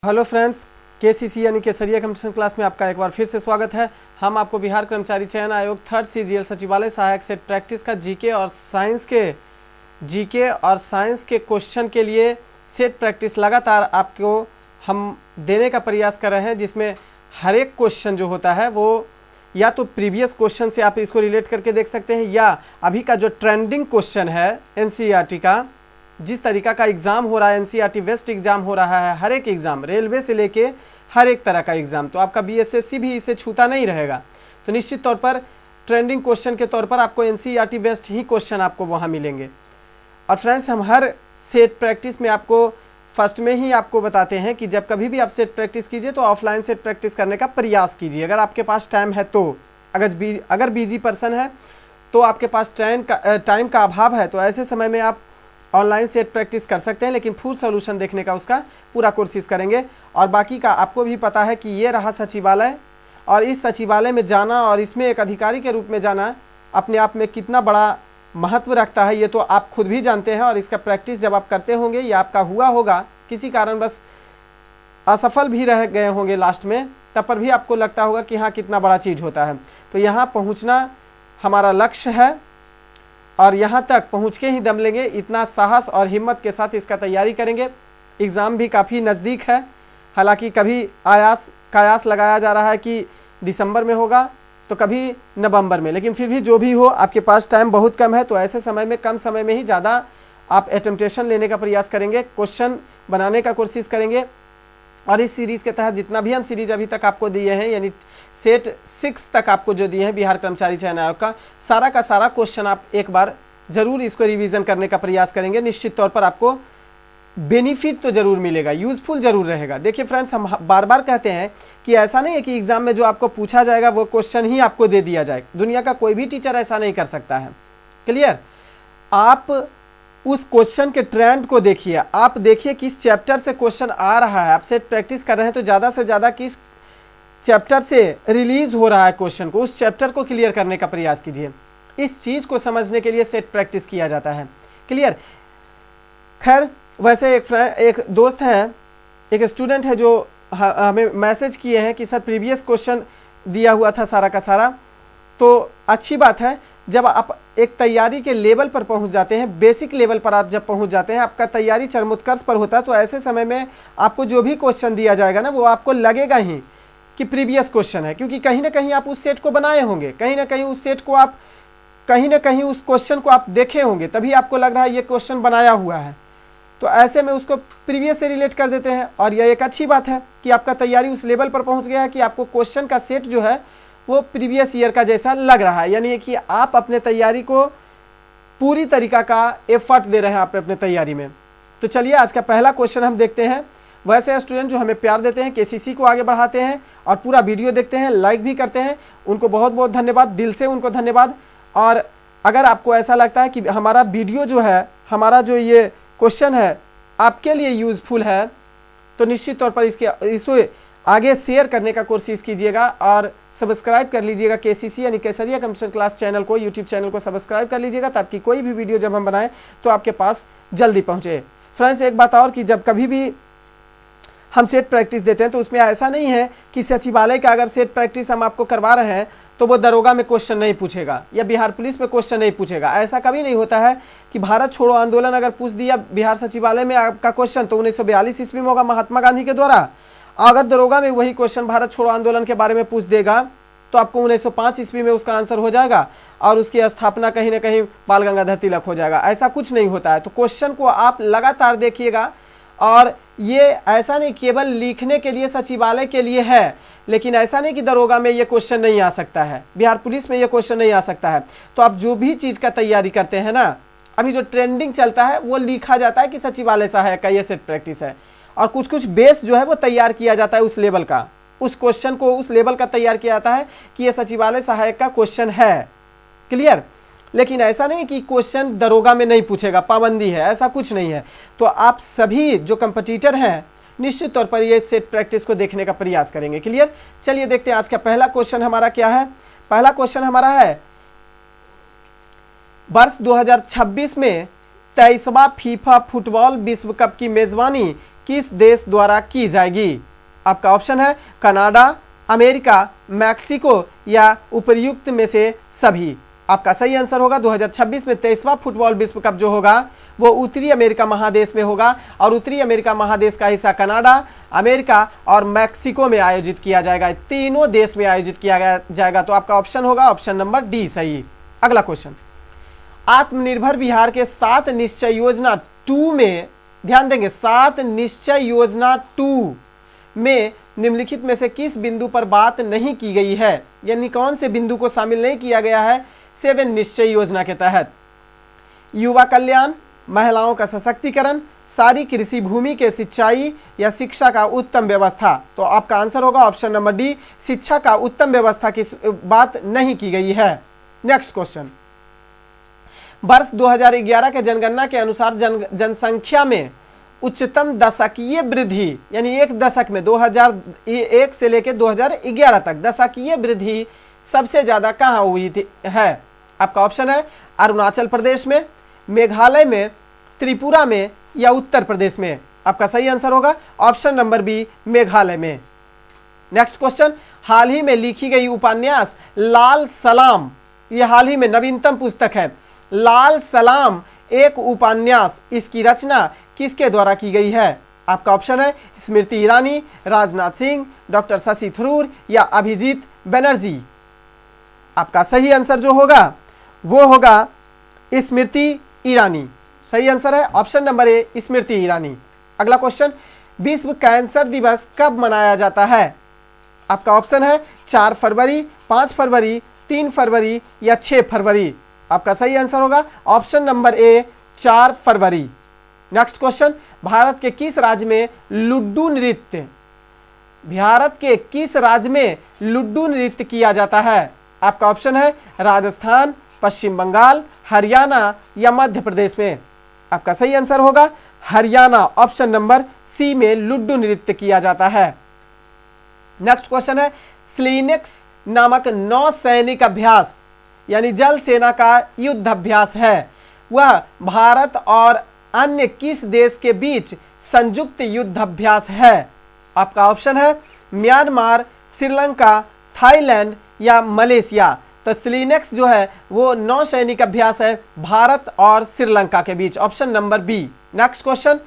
Hello friends, KCC यानी केसरिया commission class में आपका एक बार फिर से स्वागत है। हम आपको बिहार कर्मचारी चयन आयोग थर्ड सीजीएल सचिवालय सहायक सेट प्रैक्टिस का जीके और साइंस के क्वेश्चन के लिए सेट प्रैक्टिस लगातार आपको हम देने का प्रयास कर रहे हैं, जिसमें हर एक क्वेश्चन जो होता है वो या तो प्रीवियस क्वेश्चन से आप इसको रिलेट करके देख सकते हैं, या अभी का जो ट्रेंडिंग क्वेश्चन है एनसीईआरटी का, जिस तरीका का एग्जाम हो रहा है, एनसीईआरटी वेस्ट एग्जाम हो रहा है, हर एक एग्जाम रेलवे से लेके हर एक तरह का एग्जाम, तो आपका बीएसएससी भी इसे छूता नहीं रहेगा। तो निश्चित तौर पर ट्रेंडिंग क्वेश्चन के तौर पर आपको एनसीईआरटी वेस्ट ही क्वेश्चन आपको वहां मिलेंगे। और फ्रेंड्स, हम हर सेट प्रैक्टिस में आपको फर्स्ट में ही आपको बताते हैं कि जब कभी भी आप सेट प्रैक्टिस कीजिए तो ऑफलाइन सेट प्रैक्टिस करने का प्रयास कीजिए, अगर आपके पास टाइम है तो। अगर बिजी पर्सन है तो आपके पास टाइम का अभाव है, तो ऐसे समय में आप ऑनलाइन सेट प्रैक्टिस कर सकते हैं, लेकिन फुल सोल्यूशन देखने का उसका पूरा कोशिश करेंगे। और बाकी का आपको भी पता है कि ये रहा सचिवालय, और इस सचिवालय में जाना और इसमें एक अधिकारी के रूप में जाना अपने आप में कितना बड़ा महत्व रखता है, ये तो आप खुद भी जानते हैं। और इसका प्रैक्टिस जब आप करते होंगे या आपका हुआ होगा, किसी कारणवश असफल भी रह गए होंगे लास्ट में, तब पर भी आपको लगता होगा कि हाँ, कितना बड़ा चीज़ होता है। तो यहाँ पहुँचना हमारा लक्ष्य है, और यहाँ तक पहुँच के ही दम लेंगे। इतना साहस और हिम्मत के साथ इसका तैयारी करेंगे। एग्ज़ाम भी काफ़ी नज़दीक है, हालांकि कभी कयास लगाया जा रहा है कि दिसंबर में होगा तो कभी नवंबर में, लेकिन फिर भी जो भी हो, आपके पास टाइम बहुत कम है, तो ऐसे समय में कम समय में ही ज़्यादा आप अटेम्प्टेशन लेने का प्रयास करेंगे, क्वेश्चन बनाने का कोशिश करेंगे। और इस सीरीज़ के तहत जितना भी हम सीरीज अभी तक आपको दिए हैं, यानी सेट 6 तक आपको जो दिए हैं बिहार कर्मचारी चयन आयोग का सारा क्वेश्चन आप एक बार जरूर इसको रिवीजन करने का प्रयास करेंगे। निश्चित तौर पर आपको बेनिफिट तो जरूर मिलेगा, यूजफुल जरूर रहेगा। देखिए फ्रेंड्स, हम बार बार कहते हैं कि ऐसा नहीं है कि एग्जाम में जो आपको पूछा जाएगा वो क्वेश्चन ही आपको दे दिया जाए। दुनिया का कोई भी टीचर ऐसा नहीं कर सकता है। क्लियर? आप उस क्वेश्चन के ट्रेंड को देखिए, आप देखिए किस चैप्टर से क्वेश्चन आ रहा है। आप सेट प्रैक्टिस कर रहे हैं तो ज़्यादा से ज़्यादा किस चैप्टर से रिलीज हो रहा है क्वेश्चन को, उस चैप्टर को क्लियर करने का प्रयास कीजिए। इस चीज़ को समझने के लिए सेट प्रैक्टिस किया जाता है। क्लियर? खैर, वैसे एक दोस्त हैं, एक स्टूडेंट है जो हमें मैसेज किए हैं कि सर प्रीवियस क्वेश्चन दिया हुआ था सारा का सारा। तो अच्छी बात है, जब आप एक तैयारी के लेवल पर पहुंच जाते हैं, बेसिक लेवल पर आप जब पहुंच जाते हैं, आपका तैयारी चरमोत्कर्ष पर होता है, तो ऐसे समय में आपको जो भी क्वेश्चन दिया जाएगा ना, वो आपको लगेगा ही कि प्रीवियस क्वेश्चन है, क्योंकि कहीं ना कहीं आप उस सेट को बनाए होंगे, कहीं ना कहीं उस सेट को आप कहीं ना कहीं उस क्वेश्चन को आप देखे होंगे, तभी आपको लग रहा है ये क्वेश्चन बनाया हुआ है। तो ऐसे में उसको प्रीवियस से रिलेट कर देते हैं, और यह एक अच्छी बात है कि आपका तैयारी उस लेवल पर पहुंच गया है कि आपको क्वेश्चन का सेट जो है वो प्रीवियस ईयर का जैसा लग रहा है, यानी कि आप अपने तैयारी को पूरी तरीका का एफर्ट दे रहे हैं आप अपने तैयारी में। तो चलिए आज का पहला क्वेश्चन हम देखते हैं। वैसे स्टूडेंट जो हमें प्यार देते हैं, केसीसी को आगे बढ़ाते हैं और पूरा वीडियो देखते हैं, लाइक भी करते हैं, उनको बहुत बहुत धन्यवाद, दिल से उनको धन्यवाद। और अगर आपको ऐसा लगता है कि हमारा वीडियो जो है, हमारा जो ये क्वेश्चन है आपके लिए यूजफुल है, तो निश्चित तौर पर इसे आगे शेयर करने का कोशिश कीजिएगा और सब्सक्राइब कर लीजिएगा। केसीसी यानी केसरिया कमीशन क्लास चैनल को, यूट्यूब चैनल को सब्सक्राइब कर लीजिएगा, ताकि कोई भी वीडियो जब हम बनाएं तो आपके पास जल्दी पहुंचे। फ्रेंड्स, एक बात और कि जब कभी भी हम सेट प्रैक्टिस देते हैं तो उसमें ऐसा नहीं है कि सचिवालय का अगर सेट प्रैक्टिस हम आपको करवा रहे हैं तो वो दरोगा में क्वेश्चन नहीं पूछेगा या बिहार पुलिस में क्वेश्चन नहीं पूछेगा। ऐसा कभी नहीं होता है कि भारत छोड़ो आंदोलन अगर पूछ दिया बिहार सचिवालय में आपका क्वेश्चन तो 1942 ईस्वी में होगा महात्मा गांधी के द्वारा। अगर दरोगा में वही क्वेश्चन भारत छोड़ो आंदोलन के बारे में पूछ देगा तो आपको 1905 ईस्वी में उसका आंसर हो जाएगा और उसकी स्थापना कहीं ना कहीं बाल गंगाधर तिलक हो जाएगा। ऐसा कुछ नहीं होता है। तो क्वेश्चन को आप लगातार देखिएगा, और ये ऐसा नहीं केवल लिखने के लिए सचिवालय के लिए है, लेकिन ऐसा नहीं कि दरोगा में ये क्वेश्चन नहीं आ सकता है, बिहार पुलिस में ये क्वेश्चन नहीं आ सकता है। तो आप जो भी चीज का तैयारी करते हैं ना, अभी जो ट्रेंडिंग चलता है वो लिखा जाता है कि सचिवालय सहायक का ये सेट प्रैक्टिस है, और कुछ कुछ बेस जो है वो तैयार किया जाता है उस लेवल का, उस क्वेश्चन को उस लेवल का तैयार किया जाता है कि ये सचिवालय सहायक का क्वेश्चन है। क्लियर? लेकिन ऐसा नहीं कि क्वेश्चन दरोगा में नहीं पूछेगा, पाबंदी है, ऐसा कुछ नहीं है। तो आप सभी जो कंपटीटर हैं निश्चित तौर पर ये सेट प्रैक्टिस को देखने का प्रयास करेंगे। क्लियर? चलिए देखते हैं आज का पहला क्वेश्चन हमारा क्या है। पहला क्वेश्चन हमारा है, वर्ष 2026 में 23वां फीफा फुटबॉल विश्व कप की मेजबानी किस देश द्वारा की जाएगी? आपका ऑप्शन है कनाडा, अमेरिका, मैक्सिको या उपर्युक्त में से सभी। आपका सही आंसर होगा 2026 में 23वां फुटबॉल विश्व कप जो होगा वो उत्तरी अमेरिका महादेश में होगा और उत्तरी अमेरिका महादेश का हिस्सा कनाडा, अमेरिका और मैक्सिको में आयोजित किया जाएगा। तीनों देश में आयोजित किया जाएगा। तो आपका ऑप्शन होगा ऑप्शन नंबर डी सही। अगला क्वेश्चन, आत्मनिर्भर बिहार के 7 निश्चय योजना 2 में ध्यान देंगे, 7 निश्चय योजना 2 में निम्नलिखित में से किस बिंदु पर बात नहीं की गई है? यानी कौन से बिंदु को शामिल नहीं किया गया है 7 निश्चय योजना के तहत? युवा कल्याण, महिलाओं का सशक्तिकरण, सारी कृषि भूमि के सिंचाई या शिक्षा का उत्तम व्यवस्था। तो आपका आंसर होगा ऑप्शन नंबर डी, शिक्षा का उत्तम व्यवस्था की बात नहीं की गई है। नेक्स्ट क्वेश्चन, वर्ष 2011 के जनगणना के अनुसार जनसंख्या में उच्चतम दशकीय वृद्धि, यानी एक दशक में 2001 से लेकर 2011 तक दशकीय वृद्धि सबसे ज्यादा कहां हुई थी है? आपका ऑप्शन है अरुणाचल प्रदेश में, मेघालय में, त्रिपुरा में या उत्तर प्रदेश में। आपका सही आंसर होगा ऑप्शन नंबर बी, मेघालय में। नेक्स्ट क्वेश्चन, हाल ही में लिखी गई उपन्यास लाल सलाम, यह हाल ही में नवीनतम पुस्तक है। लाल सलाम एक उपन्यास, इसकी रचना किसके द्वारा की गई है? आपका ऑप्शन है स्मृति ईरानी, राजनाथ सिंह, डॉक्टर शशि थरूर या अभिजीत बनर्जी। आपका सही आंसर जो होगा वो होगा स्मृति ईरानी। सही आंसर है ऑप्शन नंबर ए, स्मृति ईरानी। अगला क्वेश्चन, विश्व कैंसर दिवस कब मनाया जाता है? आपका ऑप्शन है 4 फरवरी, 5 फरवरी, 3 फरवरी या 6 फरवरी। आपका सही आंसर होगा ऑप्शन नंबर ए, 4 फरवरी। नेक्स्ट क्वेश्चन, भारत के किस राज्य में लुड्डू नृत्य, भारत के किस राज्य में लुड्डू नृत्य किया जाता है? आपका ऑप्शन है राजस्थान, पश्चिम बंगाल, हरियाणा या मध्य प्रदेश में। आपका सही आंसर होगा हरियाणा, ऑप्शन नंबर सी में लुड्डू नृत्य किया जाता है। नेक्स्ट क्वेश्चन है, स्लीनेक्स नामक नौसैनिक अभ्यास यानी जल सेना का युद्ध अभ्यास है, वह भारत और अन्य किस देश के बीच संयुक्त युद्ध अभ्यास है? आपका ऑप्शन है म्यांमार, श्रीलंका, थाईलैंड या मलेशिया। तो स्लीनेक्स जो है वो नौसैनिक अभ्यास है भारत और श्रीलंका के बीच, option number B. Next question,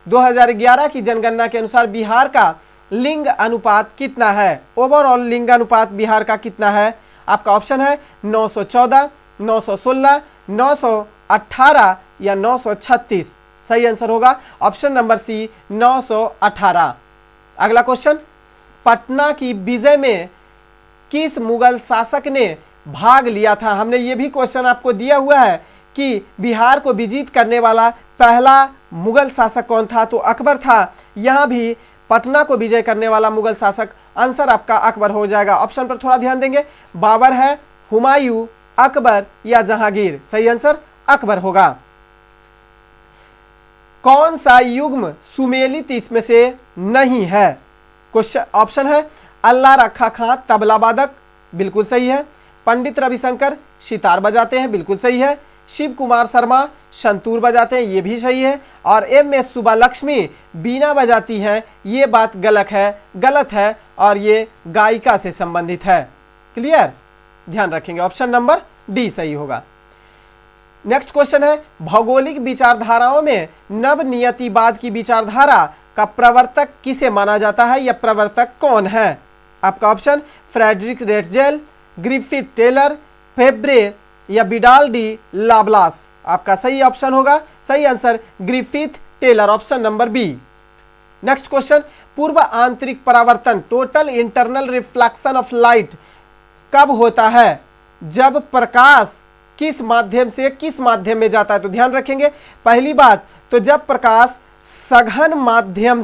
2011 की जनगणना के अनुसार बिहार का लिंग अनुपात कितना है? ओवरऑल लिंग अनुपात बिहार का कितना है? आपका ऑप्शन है 914, 916, 918 या 936। सही आंसर होगा ऑप्शन नंबर सी, 918। अगला क्वेश्चन, पटना की विजय में किस मुगल शासक ने भाग लिया था? हमने ये भी क्वेश्चन आपको दिया हुआ है कि बिहार को विजित करने वाला पहला मुगल शासक कौन था? तो अकबर था। यहां भी पटना को विजय करने वाला मुगल शासक, आंसर आपका अकबर हो जाएगा। ऑप्शन पर थोड़ा ध्यान देंगे, बाबर है, हुमायूं, अकबर या जहांगीर। सही आंसर अकबर होगा। कौन सा युग्म सुमेलित इसमें से नहीं है? क्वेश्चन ऑप्शन है अल्लाह रखा खां तबला वादक, बिल्कुल सही है। पंडित रविशंकर सितार बजाते हैं, बिल्कुल सही है। शिव कुमार शर्मा संतूर बजाते हैं, ये भी सही है। और MS सुब्बालक्ष्मी बीना बजाती हैं, ये बात गलत है और ये गायिका से संबंधित है। क्लियर, ध्यान रखेंगे ऑप्शन नंबर डी सही होगा। नेक्स्ट क्वेश्चन है, भौगोलिक विचारधाराओं में नवनियतिवाद की विचारधारा का प्रवर्तक किसे माना जाता है या प्रवर्तक कौन है? आपका option Friedrich Ratzel, Griffith Taylor, Febvre या बिडाल डी लाब्लास। आपका सही ऑप्शन होगा, सही answer Griffith Taylor, option number B. Next question, पूर्व आंतरिक परावर्तन total internal reflection of light कब होता है? जब प्रकाश किस माध्यम से किस माध्यम में जाता है? तो ध्यान रखेंगे, पहली बात तो जब प्रकाश सघन माध्यम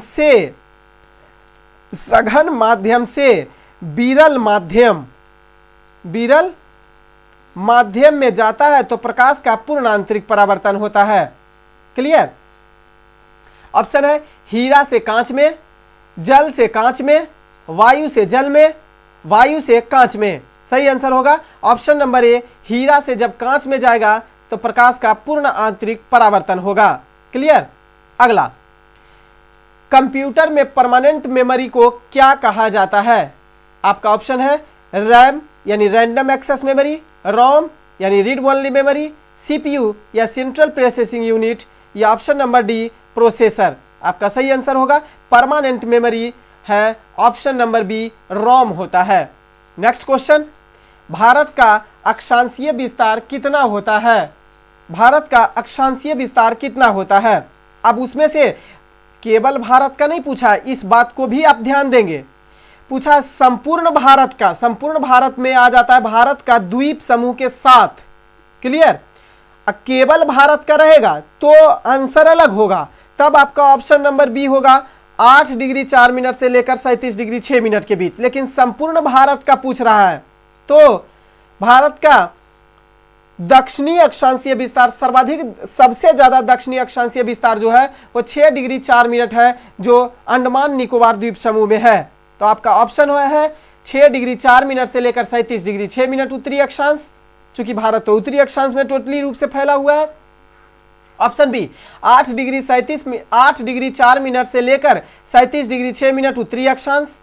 से विरल माध्यम में जाता है तो प्रकाश का पूर्ण आंतरिक परावर्तन होता है। क्लियर, ऑप्शन है हीरा से कांच में, जल से कांच में, वायु से जल में, वायु से कांच में। सही आंसर होगा ऑप्शन नंबर ए, हीरा से जब कांच में जाएगा तो प्रकाश का पूर्ण आंतरिक परावर्तन होगा। क्लियर, अगला, कंप्यूटर में परमानेंट मेमोरी को क्या कहा जाता है? आपका ऑप्शन है रैम यानी रैंडम एक्सेस मेमोरी, रोम यानी रीड ओनली मेमोरी, सीपीयू या सेंट्रल प्रोसेसिंग यूनिट, या ऑप्शन नंबर डी प्रोसेसर। आपका सही आंसर होगा परमानेंट मेमोरी है ऑप्शन नंबर बी, रोम होता है। नेक्स्ट क्वेश्चन, भारत का अक्षांशीय विस्तार कितना होता है? भारत का अक्षांशीय विस्तार कितना होता है? अब उसमें से केवल भारत का नहीं पूछा, इस बात को भी आप ध्यान देंगे, पूछा संपूर्ण भारत का। संपूर्ण भारत में आ जाता है भारत का द्वीप समूह के साथ। क्लियर? केवल भारत का रहेगा तो आंसर अलग होगा, तब आपका ऑप्शन नंबर बी होगा 8 डिग्री 4 मिनट से लेकर 37 डिग्री 6 मिनट के बीच। लेकिन संपूर्ण भारत का पूछ रहा है तो भारत का दक्षिणी अक्षांशीय विस्तार सर्वाधिक, सबसे ज्यादा दक्षिणी अक्षांशीय विस्तार जो है वो 6 डिग्री 4 मिनट है, जो अंडमान निकोबार द्वीप समूह में है। तो आपका ऑप्शन हुआ है 6 डिग्री 4 मिनट से लेकर 37 डिग्री 6 मिनट उत्तरी अक्षांश, चूंकि भारत तो उत्तरी अक्षांश में टोटली रूप से फैला हुआ है। ऑप्शन बी 8 डिग्री 4 मिनट से लेकर 37 डिग्री 6 मिनट उत्तरी अक्षांश,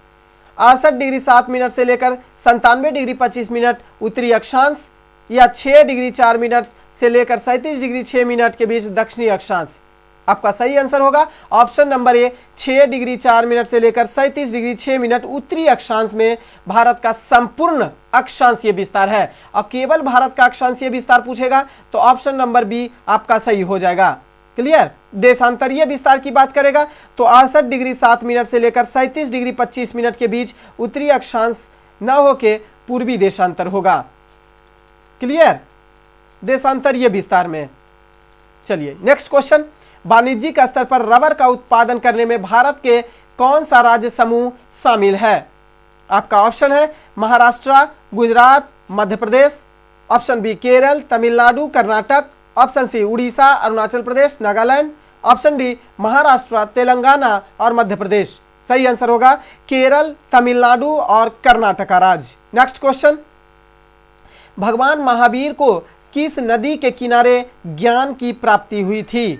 68 डिग्री 7 मिनट से लेकर 97 डिग्री 25 मिनट उत्तरी अक्षांश, या 6 डिग्री 4 मिनट से लेकर 37 डिग्री 6 मिनट के बीच दक्षिणी अक्षांश। आपका सही आंसर होगा ऑप्शन नंबर ए 6 डिग्री 4 मिनट से लेकर 37 डिग्री 6 मिनट उत्तरी अक्षांश में भारत का संपूर्ण अक्षांशीय विस्तार है। और केवल भारत का अक्षांशीय विस्तार पूछेगा तो ऑप्शन नंबर बी आपका सही हो जाएगा। क्लियर? देशांतरीय विस्तार की बात करेगा तो 68 डिग्री 7 मिनट से लेकर 37 डिग्री 25 मिनट के बीच उत्तरी अक्षांश न होके पूर्वी देशांतर होगा। क्लियर? देशांतरीय विस्तार में। चलिए नेक्स्ट क्वेश्चन, वाणिज्यिक स्तर पर रबर का उत्पादन करने में भारत के कौन सा राज्य समूह शामिल है? आपका ऑप्शन है Maharashtra, Gujarat, Madhya Pradesh, option B Kerala, Tamil Nadu, Karnataka, option C Orissa, Arunachal Pradesh, Nagaland, option D Maharashtra, Telangana और मध्य प्रदेश। सही आंसर होगा केरल, तमिलनाडु और कर्नाटक राज्य। नेक्स्ट क्वेश्चन, भगवान महावीर को किस नदी के किनारे ज्ञान की प्राप्ति हुई थी?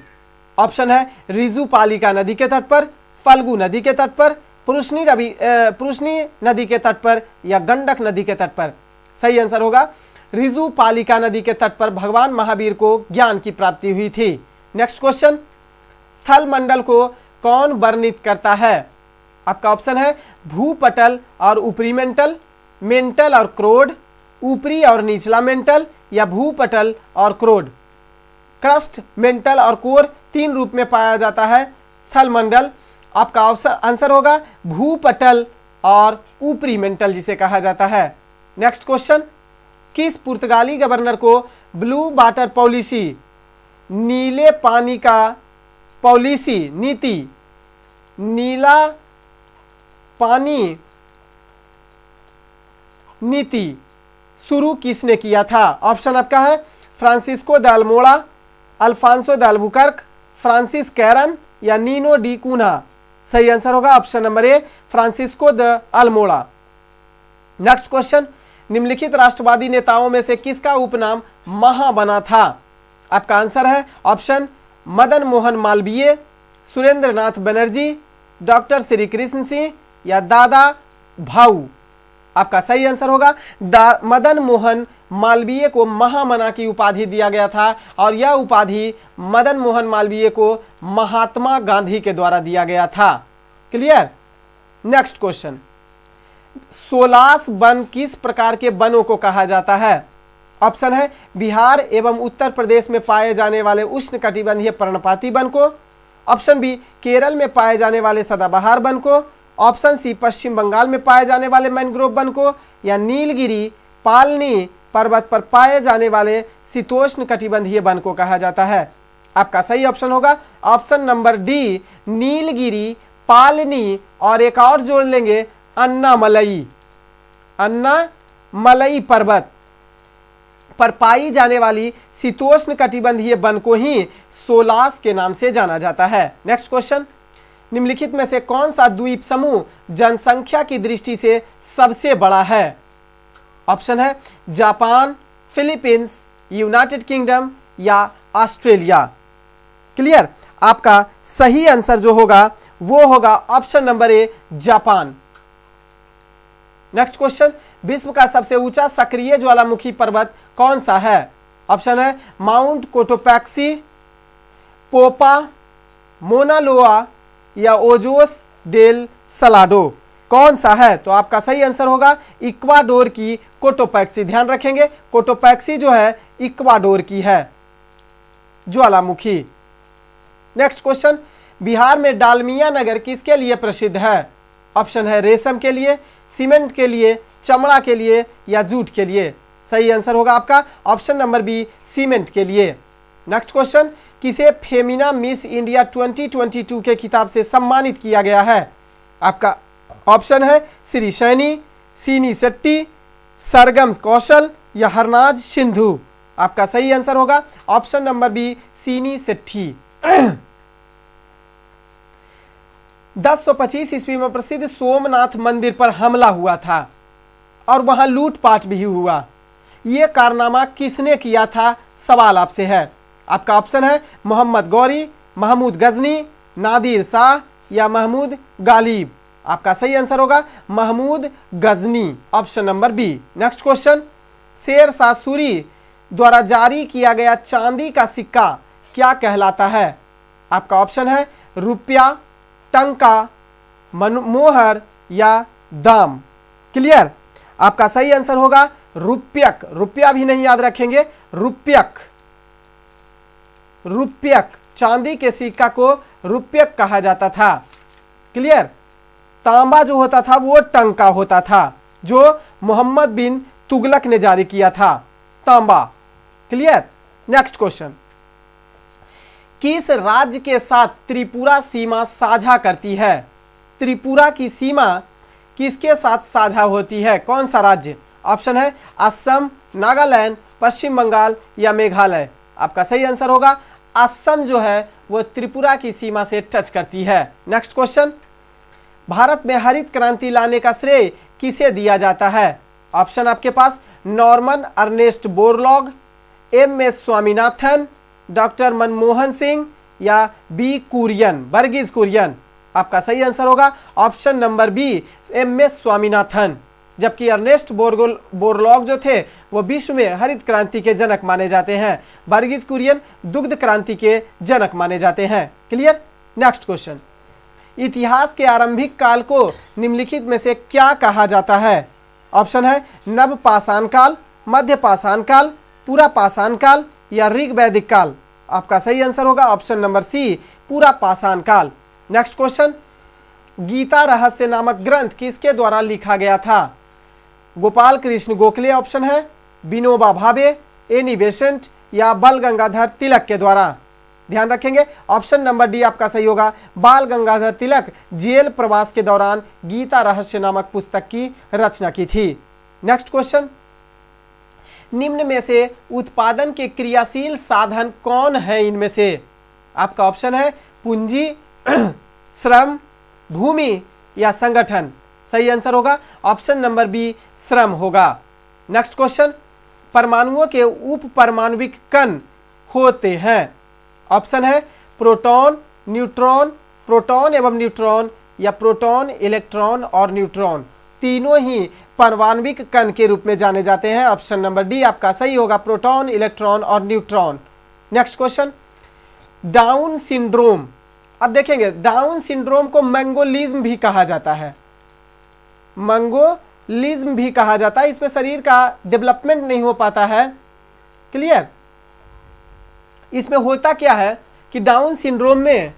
ऑप्शन है रिजुपालिका नदी के तट पर, फल्गु नदी के तट पर, पुरुषनी नदी के तट पर, या गंडक नदी के तट पर। सही आंसर होगा रिजुपालिका नदी के तट पर भगवान महावीर को ज्ञान की प्राप्ति हुई थी। नेक्स्ट क्वेश्चन, स्थल मंडल को कौन वर्णित करता है? आपका ऑप्शन है भूपटल और ऊपरी मेंटल, मेंटल और क्रोड, ऊपरी और निचला मेंटल, या भूपटल और क्रोड। क्रस्ट, मेंटल और कोर तीन रूप में पाया जाता है स्थल मंडल। आपका आंसर होगा भूपटल और ऊपरी मेंटल जिसे कहा जाता है। नेक्स्ट क्वेश्चन, किस पुर्तगाली गवर्नर को ब्लू वाटर पॉलिसी, नीले पानी का पॉलिसी नीति, नीला पानी नीति शुरू किसने किया था? ऑप्शन आपका है Francisco de Almeida, Alfonso de Albuquerque, Francis Caron, या नीनो डी कूना। सही आंसर होगा option number A Francisco de Almeida. Next question, निम्नलिखित राष्ट्रवादी नेताओं में से किसका उपनाम महा बना था? आपका आंसर है ऑप्शन मदन मोहन मालवीय, सुरेंद्र नाथ बनर्जी, डॉक्टर श्री कृष्ण सिंह, या दादा भाऊ। आपका सही आंसर होगा मदन मोहन मालवीय को महामना की उपाधि दिया गया था, और यह उपाधि मदन मोहन मालवीय को महात्मा गांधी के द्वारा दिया गया था। Clear? Next question, solas one किस प्रकार के वनों को कहा जाता है? ऑप्शन है बिहार एवं उत्तर प्रदेश में पाए जाने वाले उष्णकटिबंधीय पर्णपाती वन को, ऑप्शन बी केरल में पाए जाने वाले सदाबहार वन को, ऑप्शन सी पश्चिम बंगाल में पाए जाने वाले मैंग्रोव वन को, या नीलगिरी पालनी पर्वत पर पाए जाने वाले शीतोष्ण कटिबंधीय वन को कहा जाता है। आपका सही ऑप्शन होगा ऑप्शन नंबर डी नीलगिरी पालनी, और एक और जोड़ लेंगे अन्नामलई। अन्नामलई पर्वत पर पाई जाने वाली शीतोष्ण कटिबंधीय वन को ही सोलास के नाम से जाना जाता है। नेक्स्ट क्वेश्चन, निम्नलिखित में से कौन सा द्वीप समूह जनसंख्या की दृष्टि से सबसे बड़ा है? ऑप्शन है जापान, फिलीपींस, यूनाइटेड किंगडम, या ऑस्ट्रेलिया। क्लियर? आपका सही आंसर जो होगा वो होगा option number A Japan. Next question, विश्व का सबसे ऊंचा सक्रिय ज्वालामुखी पर्वत कौन सा है? ऑप्शन है माउंट कोटोपैक्सी, पोपा, मोना लोआ या ओजोस डेल सलाडो। कौन सा है? तो आपका सही आंसर होगा इक्वाडोर की कोटोपैक्सी। ध्यान रखेंगे कोटोपैक्सी जो है इक्वाडोर की है ज्वालामुखी। नेक्स्ट क्वेश्चन, बिहार में डालमिया नगर किसके लिए प्रसिद्ध है? ऑप्शन है रेशम के लिए, सीमेंट के लिए, चमड़ा के लिए या जूट के लिए। सही आंसर होगा आपका ऑप्शन नंबर बी सीमेंट के लिए। नेक्स्ट क्वेश्चन, किसे फेमिना मिस इंडिया 2022 के खिताब से सम्मानित किया गया है? आपका ऑप्शन है श्री सैनी, सीनी शेट्टी, सरगम कौशल या हरनाज सिंधु। आपका सही आंसर होगा ऑप्शन नंबर बी सीनी शेट्टी। 1025 ईस्वी में प्रसिद्ध सोमनाथ मंदिर पर हमला हुआ था और वहां लूटपाट भी हुआ। यह कारनामा किसने किया था? सवाल आपसे है। आपका ऑप्शन है मोहम्मद गौरी, महमूद गजनी, नादिर शाह या महमूद गालिब। आपका सही आंसर होगा Mahmud Ghazni, option number B. Next question, Sher Shah Suri द्वारा जारी किया गया चांदी का सिक्का क्या कहलाता है? आपका ऑप्शन है रुपया, टंका, मोहर या दाम। क्लियर? आपका सही आंसर होगा रुपयक। रुपया भी नहीं याद रखेंगे, रुपयक। रुपयक, चांदी के सिक्का को रुपयक कहा जाता था। क्लियर? तांबा जो होता था वो टंका होता था, जो मोहम्मद बिन तुगलक ने जारी किया था, तांबा। क्लियर? नेक्स्ट क्वेश्चन, किस राज्य के साथ त्रिपुरा सीमा साझा करती है? त्रिपुरा की सीमा किसके साथ साझा होती है? कौन सा राज्य? ऑप्शन है असम, नागालैंड, पश्चिम बंगाल या मेघालय। आपका सही आंसर होगा असम जो है वो त्रिपुरा की सीमा से टच करती है। नेक्स्ट क्वेश्चन, भारत में हरित क्रांति लाने का श्रेय किसे दिया जाता है? ऑप्शन आपके पास Norman Ernest Borlaug, M S. Swaminathan, doctor Manmohan Singh या बी कुरियन, वर्गीज कुरियन। आपका सही आंसर होगा option number B M S. Swaminathan. जबकि अर्नेस्ट बोरलॉग जो थे वो विश्व में हरित क्रांति के जनक माने जाते हैं। वर्गीज कुरियन दुग्ध क्रांति के जनक माने जाते हैं। क्लियर? नेक्स्ट क्वेश्चन, इतिहास के आरंभिक काल को निम्नलिखित में से क्या कहा जाता है? ऑप्शन है नव पाषाण काल, मध्य पाषाण काल, पूरा पाषाण काल या ऋग वैदिक काल। आपका सही आंसर होगा ऑप्शन नंबर सी पूरा पाषाण काल। नेक्स्ट क्वेश्चन, गीता रहस्य नामक ग्रंथ किसके द्वारा लिखा गया था? गोपाल कृष्ण गोखले ऑप्शन है, विनोबा भावे, एनी बेसेंट या बाल गंगाधर तिलक के द्वारा। ध्यान रखेंगे ऑप्शन नंबर डी आपका सही होगा। बाल गंगाधर तिलक जेल प्रवास के दौरान गीता रहस्य नामक पुस्तक की रचना की थी। नेक्स्ट क्वेश्चन, निम्न में से उत्पादन के क्रियाशील साधन कौन है इनमें से? आपका ऑप्शन है पूंजी, श्रम, भूमि या संगठन। सही आंसर होगा ऑप्शन नंबर बी श्रम होगा। नेक्स्ट क्वेश्चन, परमाणुओं के उप परमाणविक कण होते हैं। ऑप्शन है प्रोटॉन, न्यूट्रॉन, प्रोटॉन एवं न्यूट्रॉन या प्रोटॉन, इलेक्ट्रॉन और न्यूट्रॉन। तीनों ही परमाणविक कण के रूप में जाने जाते हैं। ऑप्शन नंबर डी आपका सही होगा, प्रोटॉन, इलेक्ट्रॉन और neutron. Next question, down syndrome. अब देखेंगे डाउन सिंड्रोम को मंगोलिज्म भी कहा जाता है, मंगोलिज्म भी कहा जाता है। इसमें शरीर का डेवलपमेंट नहीं हो पाता है। क्लियर? इसमें होता क्या है कि डाउन सिंड्रोम में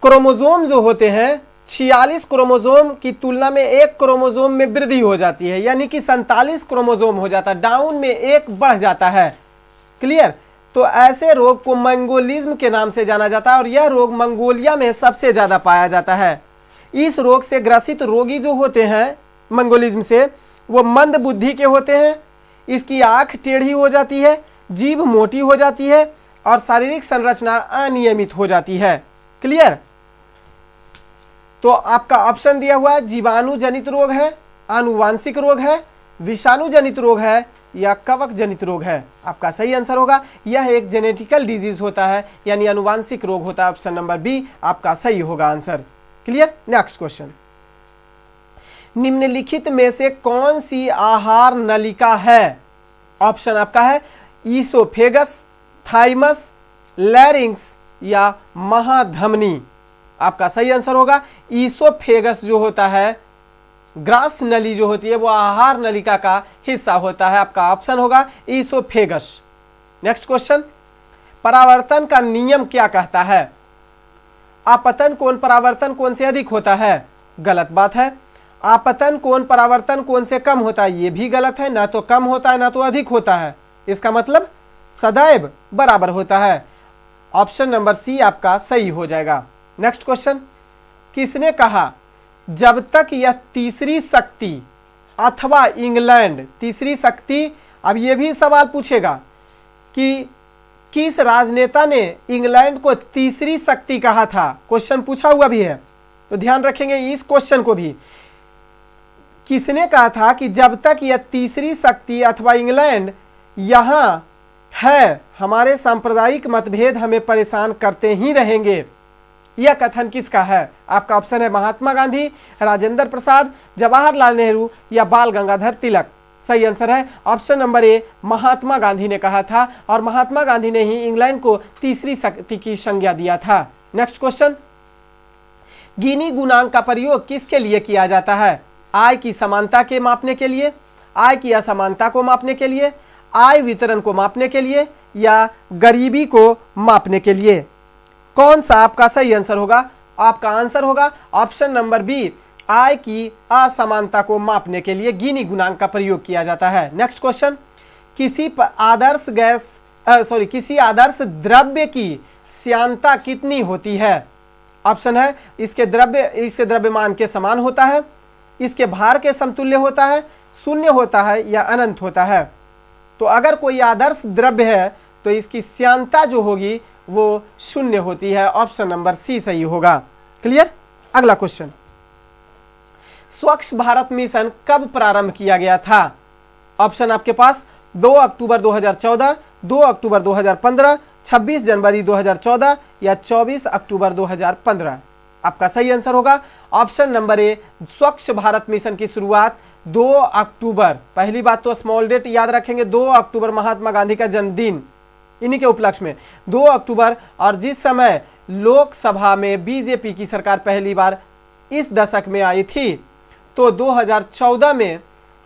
क्रोमोसोम जो होते हैं 46 क्रोमोसोम की तुलना में एक क्रोमोसोम में वृद्धि हो जाती है, यानी कि 47 क्रोमोसोम हो जाता है। डाउन में एक बढ़ जाता है। क्लियर? तो ऐसे रोग को मंगोलिज्म के नाम से जाना जाता है और यह रोग मंगोलिया में सबसे ज्यादा पाया जाता है। इस रोग से ग्रसित रोगी जो होते हैं मंगोलिज्म से, वो मंद बुद्धि के होते हैं। इसकी आंख टेढ़ी हो जाती है, जीभ मोटी हो जाती है और शारीरिक संरचना अनियमित हो जाती है। क्लियर? तो आपका ऑप्शन दिया हुआ है जीवाणु जनित रोग है, आनुवांशिक रोग है, विषाणु जनित रोग है या कवक जनित रोग है? आपका सही आंसर होगा यह एक जेनेटिकल डिजीज होता है, यानी अनुवांशिक रोग होता है। ऑप्शन नंबर बी आपका सही होगा आंसर। क्लियर। नेक्स्ट क्वेश्चन, निम्नलिखित में से कौन सी आहार नलिका है? ऑप्शन आपका है ईसोफेगस, थाइमस, लैरिंक्स या महाधमनी। आपका सही आंसर होगा ईसोफेगस जो होता है, ग्रास नली जो होती है वो आहार नलिका का हिस्सा होता है। आपका ऑप्शन होगा ईसोफेगस। नेक्स्ट क्वेश्चन, परावर्तन का नियम क्या कहता है? आपतन कोण परावर्तन कोण से अधिक होता है? गलत बात है। आपतन कोण परावर्तन कोण से कम होता है? ये भी गलत है। ना तो कम होता है ना तो अधिक होता है, इसका मतलब सदैव बराबर होता है। ऑप्शन नंबर सी आपका सही हो जाएगा। नेक्स्ट क्वेश्चन, किसने कहा जब तक यह तीसरी शक्ति अथवा इंग्लैंड, तीसरी शक्ति, अब यह भी सवाल पूछेगा कि किस राजनेता ने इंग्लैंड को तीसरी शक्ति कहा था? क्वेश्चन पूछा हुआ भी है, तो ध्यान रखेंगे इस क्वेश्चन को भी। किसने कहा था कि जब तक यह तीसरी शक्ति अथवा इंग्लैंड यहां है, हमारे सांप्रदायिक मतभेद हमें परेशान करते ही रहेंगे? यह कथन किसका है? आपका ऑप्शन है महात्मा गांधी, राजेंद्र प्रसाद, जवाहरलाल नेहरू या बाल गंगाधर तिलक। सही आंसर है ऑप्शन नंबर ए, महात्मा गांधी ने कहा था, और महात्मा गांधी ने ही इंग्लैंड को तीसरी शक्ति की संज्ञा दिया था। नेक्स्ट क्वेश्चन, गिनी गुणांक का प्रयोग किसके लिए किया जाता है? आय की समानता के मापने के लिए, आय की असमानता को मापने के लिए, आय वितरण को मापने के लिए या गरीबी को मापने के लिए? कौन सा आपका सही आंसर होगा? आपका आंसर होगा ऑप्शन नंबर बी, आय की असमानता को मापने के लिए गिनी गुणांक का प्रयोग किया जाता है। नेक्स्ट क्वेश्चन, किसी आदर्श द्रव्य की श्यानता कितनी होती है? ऑप्शन है इसके द्रव्यमान के समान होता है, इसके भार के समतुल्य होता है, शून्य होता है या अनंत होता है। तो अगर कोई आदर्श द्रव्य है तो इसकी श्यानता जो होगी वो शून्य होती है। ऑप्शन नंबर सी सही होगा। क्लियर। अगला क्वेश्चन, स्वच्छ भारत मिशन कब प्रारंभ किया गया था? ऑप्शन आपके पास 2 अक्टूबर 2014, 2 अक्टूबर 2015, 26 जनवरी 2014 या 24 अक्टूबर 2015। आपका सही आंसर होगा ऑप्शन नंबर ए, स्वच्छ भारत मिशन की शुरुआत 2 अक्टूबर, पहली बात तो स्मॉल डेट याद रखेंगे, 2 अक्टूबर महात्मा गांधी का जन्मदिन, इन्हीं के उपलक्ष्य में 2 अक्टूबर। और जिस समय लोकसभा में बीजेपी की सरकार पहली बार इस दशक में आई थी, तो 2014 में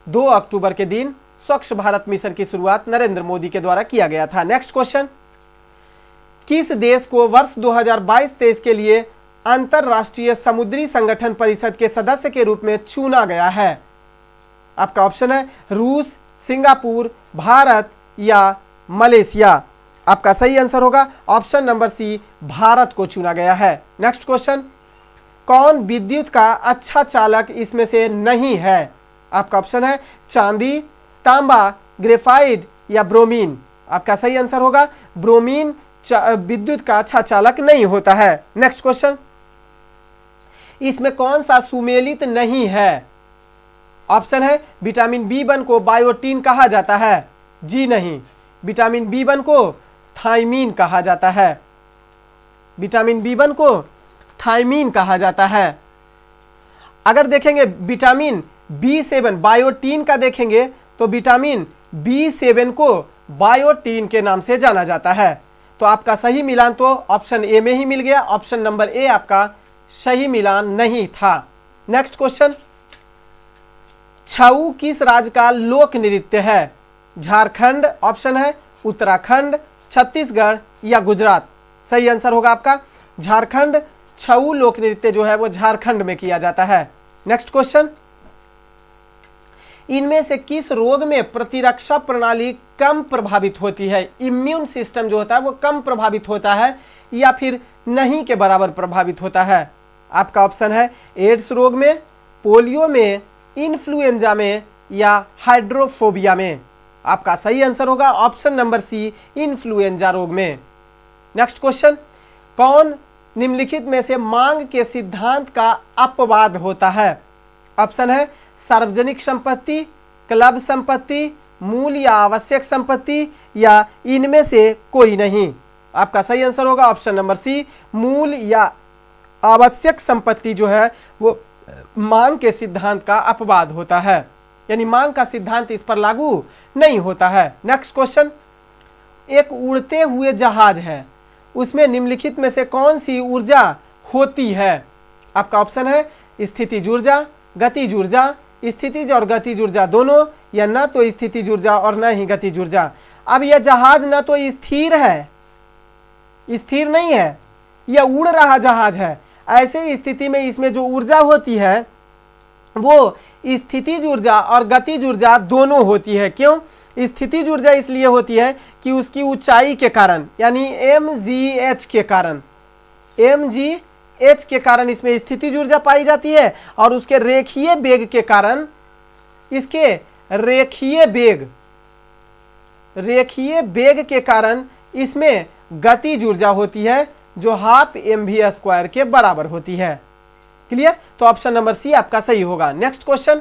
2 अक्टूबर के दिन स्वच्छ भारत मिशन की शुरुआत नरेंद्र मोदी के द्वारा किया गया था। नेक्स्ट क्वेश्चन, किस देश को वर्ष 2022-23 के लिए अंतरराष्ट्रीय समुद्री संगठन परिषद के सदस्य के रूप में चुना गया है? आपका ऑप्शन है रूस, सिंगापुर, भारत या मलेशिया। आपका सही आंसर होगा ऑप्शन नंबर सी, भारत को चुना गया है। नेक्स्ट क्वेश्चन, कौन विद्युत का अच्छा चालक इसमें से नहीं है? आपका ऑप्शन है चांदी, तांबा, ग्रेफाइट या ब्रोमीन। आपका सही आंसर होगा ब्रोमीन विद्युत का अच्छा चालक नहीं होता है। नेक्स्ट क्वेश्चन, इसमें कौन सा सुमेलित नहीं है? ऑप्शन है विटामिन B1 को बायोटीन कहा जाता है, जी नहीं। विटामिन B1 को थाइमीन कहा जाता है, विटामिन B1 को थाइमीन कहा जाता है। अगर देखेंगे विटामिन B7 बायोटीन का देखेंगे तो विटामिन B7 को बायोटीन के नाम से जाना जाता है। तो आपका सही मिलान तो ऑप्शन ए में ही मिल गया, ऑप्शन नंबर ए आपका सही मिलान नहीं था। नेक्स्ट क्वेश्चन, छऊ किस राज्य का लोक नृत्य है? झारखंड ऑप्शन है, उत्तराखंड, छत्तीसगढ़ या गुजरात। सही आंसर होगा आपका झारखंड। छऊ लोक नृत्य जो है वो झारखंड में किया जाता है। नेक्स्ट क्वेश्चन, इनमें से किस रोग में प्रतिरक्षा प्रणाली कम प्रभावित होती है? इम्यून सिस्टम जो होता है वो कम प्रभावित होता है या फिर नहीं के बराबर प्रभावित होता है? आपका ऑप्शन है एड्स रोग में, पोलियो में, इन्फ्लुएंजा में या हाइड्रोफोबिया में। आपका सही आंसर होगा ऑप्शन नंबर सी, इन्फ्लुएंजा रोग में। नेक्स्ट क्वेश्चन, कौन निम्नलिखित में से मांग के सिद्धांत का अपवाद होता है? ऑप्शन है सार्वजनिक संपत्ति, क्लब संपत्ति, मूल या आवश्यक संपत्ति, या इनमें से कोई नहीं। आपका सही आंसर होगा ऑप्शन नंबर सी, मूल या आवश्यक संपत्ति जो है वो मांग के सिद्धांत का अपवाद होता है, यानी मांग का सिद्धांत इस पर लागू नहीं होता है। नेक्स्ट क्वेश्चन, एक उड़ते हुए जहाज है, उसमें निम्नलिखित में से कौन सी ऊर्जा होती है? आपका ऑप्शन है स्थितिज ऊर्जा, गतिज ऊर्जा, स्थितिज और गतिज ऊर्जा दोनों, या न तो स्थितिज ऊर्जा और न ही गतिज ऊर्जा। अब यह जहाज न तो स्थिर है, स्थिर नहीं है, यह उड़ रहा जहाज है। ऐसे स्थिति में इसमें जो ऊर्जा होती है वो स्थितिज ऊर्जा और गतिज ऊर्जा दोनों होती है। क्यों? स्थितिज ऊर्जा इसलिए होती है कि उसकी ऊंचाई के कारण, यानी mgh के कारण, mgh के कारण इसमें स्थितिज ऊर्जा पाई जाती है, और उसके रेखीय वेग के कारण, इसके रेखीय वेग के कारण इसमें गतिज ऊर्जा होती है, जो हाफ mv² के बराबर होती है। क्लियर? तो ऑप्शन नंबर सी आपका सही होगा। नेक्स्ट क्वेश्चन,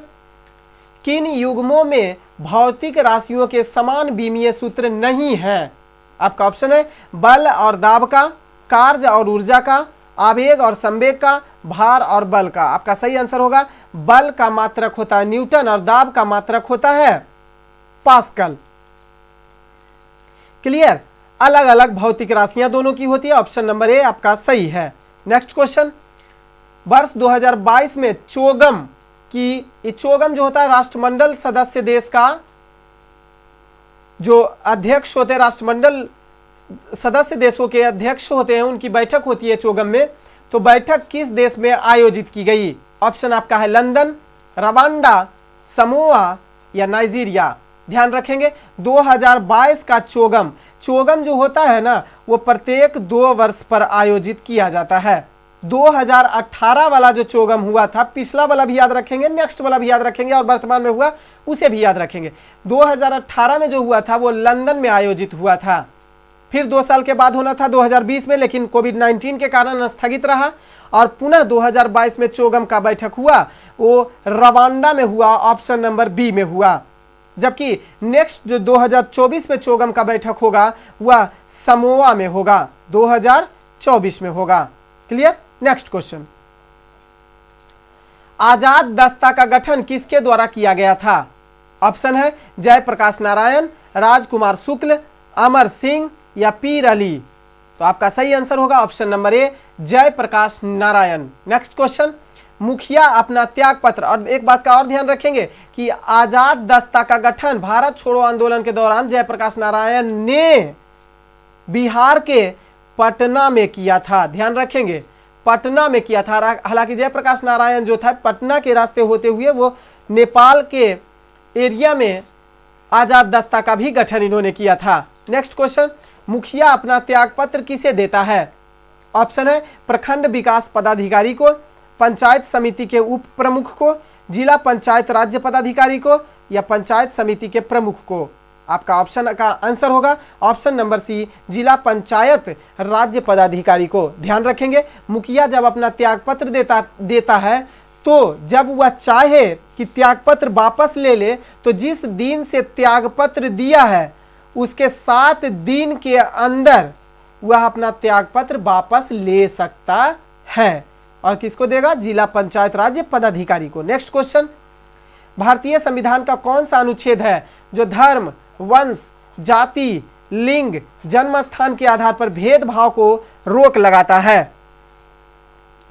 किन युग्मों में भौतिक राशियों के समान बीमीय सूत्र नहीं है? आपका ऑप्शन है बल और दाब का, कार्य और ऊर्जा का, आवेग और संवेग का, भार और बल का। आपका सही आंसर होगा बल का मात्रक होता है न्यूटन और दाब का मात्रक होता है पास्कल। क्लियर? अलग अलग भौतिक राशियां दोनों की होती है। ऑप्शन नंबर ए आपका सही है। नेक्स्ट क्वेश्चन, वर्ष 2022 में चोगम चोगम जो होता है राष्ट्रमंडल सदस्य देश का जो अध्यक्ष होते हैं, राष्ट्रमंडल सदस्य देशों के अध्यक्ष होते हैं, उनकी बैठक होती है चोगम में। तो बैठक किस देश में आयोजित की गई? ऑप्शन आपका है लंदन, रवांडा, समोआ या नाइजीरिया। ध्यान रखेंगे 2022 का चोगम जो होता है ना, वो प्रत्येक 2 वर्ष पर आयोजित किया जाता है। 2018 वाला जो चोगम हुआ था, पिछला वाला भी याद रखेंगे, नेक्स्ट वाला भी याद रखेंगे, और वर्तमान में हुआ उसे भी याद रखेंगे। 2018 में जो हुआ था वो लंदन में आयोजित हुआ था। फिर 2 साल के बाद होना था 2020 में, लेकिन कोविड-19 के कारण स्थगित रहा, और पुनः 2022 में चोगम का बैठक हुआ, वो रवांडा में हुआ, ऑप्शन नंबर बी में हुआ। जबकि नेक्स्ट जो 2024 में चोगम का बैठक होगा वह समोआ में होगा, 2024 में होगा। क्लियर? नेक्स्ट क्वेश्चन, आजाद दस्ता का गठन किसके द्वारा किया गया था? ऑप्शन है जयप्रकाश नारायण, राजकुमार शुक्ल, अमर सिंह या पीर अली। तो आपका सही आंसर होगा option number A, Jayaprakash Narayan. Next question, मुखिया अपना त्याग पत्र, और एक बात का और ध्यान रखेंगे कि आजाद दस्ता का गठन भारत छोड़ो आंदोलन के दौरान जयप्रकाश नारायण ने बिहार के पटना में किया था। ध्यान रखेंगे पटना में किया था। हालांकि जयप्रकाश नारायण जो था पटना के रास्ते होते हुए वो नेपाल के एरिया में आजाद दस्ता का भी गठन इन्होंने किया था। नेक्स्ट क्वेश्चन, मुखिया अपना त्याग पत्र किसे देता है? ऑप्शन है प्रखंड विकास पदाधिकारी को, पंचायत समिति के उप प्रमुख को, जिला पंचायत राज्य पदाधिकारी को, या पंचायत समिति के प्रमुख को। आपका ऑप्शन का आंसर होगा ऑप्शन नंबर सी, जिला पंचायत राज्य पदाधिकारी को। ध्यान रखेंगे मुखिया जब अपना त्यागपत्र देता है तो जब वह चाहे कि त्यागपत्र वापस ले ले, तो जिस दिन से त्यागपत्र दिया है उसके 7 दिन के अंदर वह अपना त्यागपत्र वापस ले सकता है। और किसको देगा? जिला पंचायत राज्य पदाधिकारी को। नेक्स्ट क्वेश्चन, भारतीय संविधान का कौन सा अनुच्छेद है जो धर्म, वंश, जाति, लिंग, जन्म स्थान के आधार पर भेदभाव को रोक लगाता है?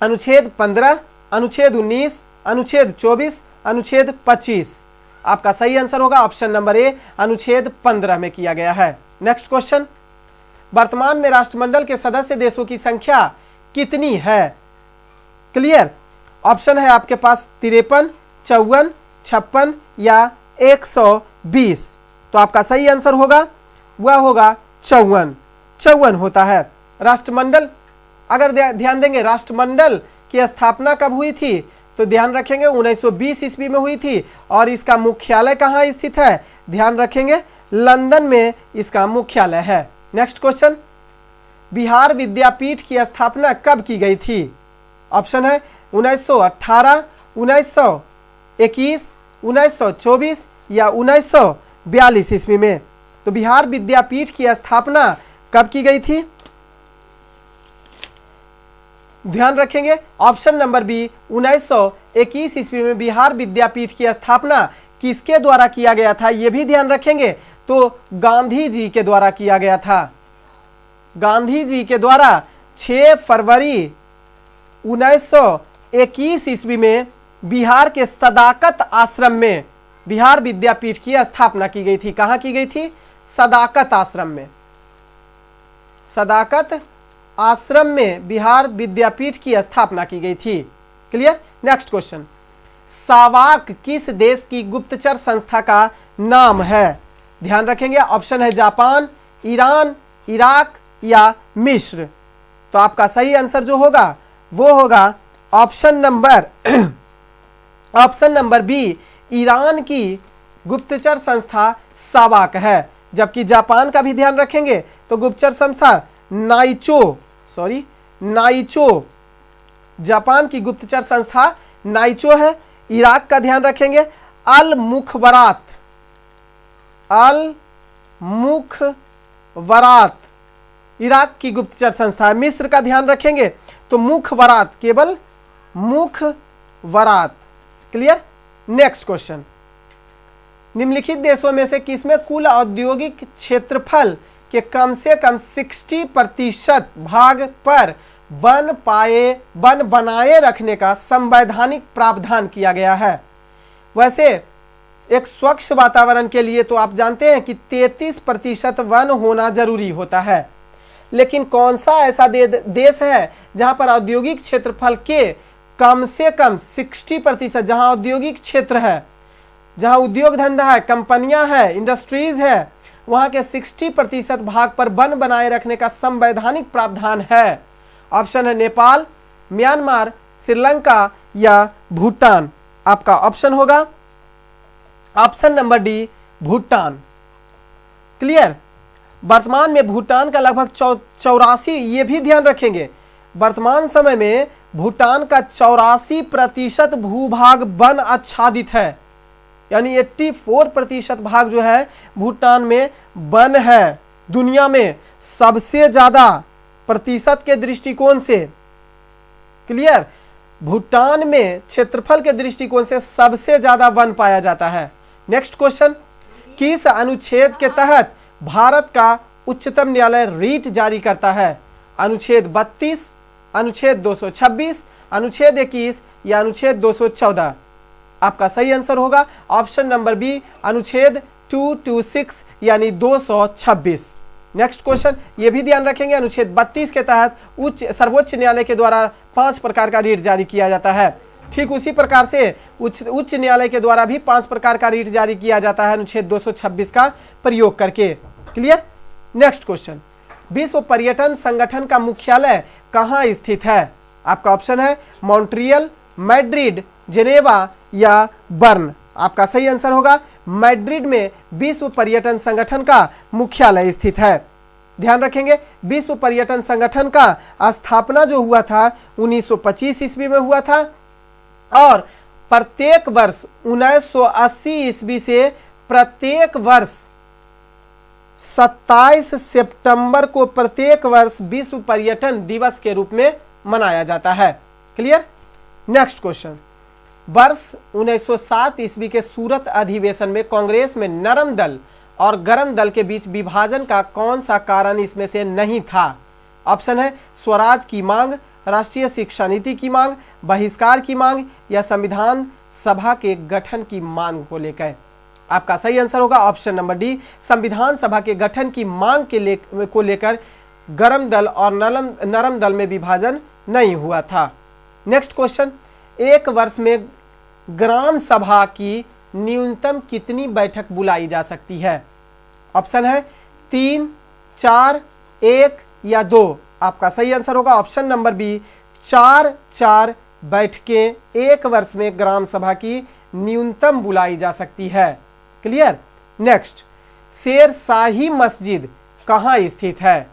अनुच्छेद 15, अनुच्छेद 19, अनुच्छेद 24, अनुच्छेद 25। आपका सही आंसर होगा ऑप्शन नंबर ए, अनुच्छेद 15 में किया गया है। नेक्स्ट क्वेश्चन, वर्तमान में राष्ट्रमंडल के सदस्य देशों की संख्या कितनी है? क्लियर? ऑप्शन है आपके पास 53, 54, 56 या 120। तो आपका सही आंसर होगा वह होगा 54 होता है। राष्ट्रमंडल, अगर ध्यान देंगे राष्ट्रमंडल की स्थापना कब हुई थी, तो ध्यान रखेंगे 1920 ईस्वी में हुई थी। और इसका मुख्यालय कहाँ स्थित है? ध्यान रखेंगे लंदन में इसका मुख्यालय है। नेक्स्ट क्वेश्चन, बिहार विद्यापीठ की स्थापना कब की गई थी? ऑप्शन है 1918, 1921, 1924 या 42 ईस्वी में। तो बिहार विद्यापीठ की स्थापना कब की गई थी? ध्यान रखेंगे ऑप्शन नंबर बी 1921 ईस्वी में बिहार विद्यापीठ की स्थापना किसके द्वारा किया गया था, यह भी ध्यान रखेंगे। तो गांधी जी के द्वारा किया गया था। गांधी जी के द्वारा 6 फरवरी 1921 ईस्वी में बिहार के सदाकत आश्रम में बिहार विद्यापीठ की स्थापना की गई थी। कहां की गई थी? सदाकत आश्रम में। सदाकत आश्रम में बिहार विद्यापीठ की स्थापना की गई थी। क्लियर? नेक्स्ट क्वेश्चन, सावाक किस देश की गुप्तचर संस्था का नाम है? ध्यान रखेंगे ऑप्शन है जापान, ईरान, इराक या मिस्र। तो आपका सही आंसर जो होगा वो होगा ऑप्शन नंबर बी, ईरान की गुप्तचर संस्था सावाक है। जबकि जापान का भी ध्यान रखेंगे तो गुप्तचर संस्था नाइचो, जापान की गुप्तचर संस्था नाइचो है। इराक का ध्यान रखेंगे अल मुखबरात इराक की गुप्तचर संस्था है। मिस्र का ध्यान रखेंगे तो मुखबरात, केवल मुखबरात। क्लियर? नेक्स्ट क्वेश्चन, निम्नलिखित देशों में से किसमें कुल औद्योगिक क्षेत्रफल के कम से कम 60% भाग पर वन बनाए रखने का संवैधानिक प्रावधान किया गया है? वैसे एक स्वच्छ वातावरण के लिए तो आप जानते हैं कि 33% वन होना जरूरी होता है, लेकिन कौन सा ऐसा देश है जहां पर औद्योगिक क्षेत्रफल के कम से कम 60%, जहां औद्योगिक क्षेत्र है, जहां उद्योग धंधा है, कंपनियां है, इंडस्ट्रीज है, वहां के 60% भाग पर वन बनाए रखने का संवैधानिक प्रावधान है? ऑप्शन है नेपाल, म्यांमार, श्रीलंका या भूटान। आपका ऑप्शन होगा option number D, Bhutan. Clear? वर्तमान में भूटान का लगभग 84, ये भी ध्यान रखेंगे, वर्तमान समय में भूटान का 84% भूभाग वन आच्छादित है। यानी 84% भाग जो है भूटान में वन है। दुनिया में सबसे ज्यादा प्रतिशत के दृष्टिकोण से, क्लियर, भूटान में क्षेत्रफल के दृष्टिकोण से सबसे ज्यादा वन पाया जाता है। नेक्स्ट क्वेश्चन, किस अनुच्छेद के तहत भारत का उच्चतम न्यायालय रीट जारी करता है? अनुच्छेद 32, अनुच्छेद 226, अनुच्छेद 21 या अनुच्छेद 214? आपका सही आंसर होगा ऑप्शन नंबर बी, अनुच्छेद 226 यानी 226। नेक्स्ट क्वेश्चन, ये भी ध्यान रखेंगे, अनुच्छेद 32 के तहत सर्वोच्च न्यायालय के द्वारा 5 प्रकार का रीट जारी किया जाता है। ठीक उसी प्रकार से उच्च न्यायालय के द्वारा भी 5 प्रकार का रीट जारी किया जाता है अनुच्छेद 226 का प्रयोग करके। क्लियर? नेक्स्ट क्वेश्चन, विश्व पर्यटन संगठन का मुख्यालय कहां स्थित है? आपका ऑप्शन है मॉन्ट्रियल, मैड्रिड, जेनेवा या बर्न। आपका सही आंसर होगा मैड्रिड में विश्व पर्यटन संगठन का मुख्यालय स्थित है। ध्यान रखेंगे विश्व पर्यटन संगठन का स्थापना जो हुआ था 1925 ईस्वी में हुआ था और प्रत्येक वर्ष 1980 ईस्वी से प्रत्येक वर्ष 27 सितंबर को प्रत्येक वर्ष विश्व पर्यटन दिवस के रूप में मनाया जाता है। क्लियर? नेक्स्ट क्वेश्चन, वर्ष 1907 ईस्वी के सूरत अधिवेशन में कांग्रेस में नरम दल और गरम दल के बीच विभाजन का कौन सा कारण इसमें से नहीं था? ऑप्शन है स्वराज की मांग, राष्ट्रीय शिक्षा नीति की मांग, बहिष्कार की मांग या संविधान सभा के गठन की मांग को लेकर। आपका सही आंसर होगा ऑप्शन नंबर डी, संविधान सभा के गठन की मांग को लेकर गरम दल और नरम दल में विभाजन नहीं हुआ था। नेक्स्ट क्वेश्चन, एक वर्ष में ग्राम सभा की न्यूनतम कितनी बैठक बुलाई जा सकती है? ऑप्शन है 3, 4, 1 या 2। आपका सही आंसर होगा ऑप्शन नंबर बी, 4 बैठकें एक वर्ष में ग्राम सभा की न्यूनतम बुलाई जा सकती है। क्लियर? नेक्स्ट, शेरशाही मस्जिद कहां स्थित है?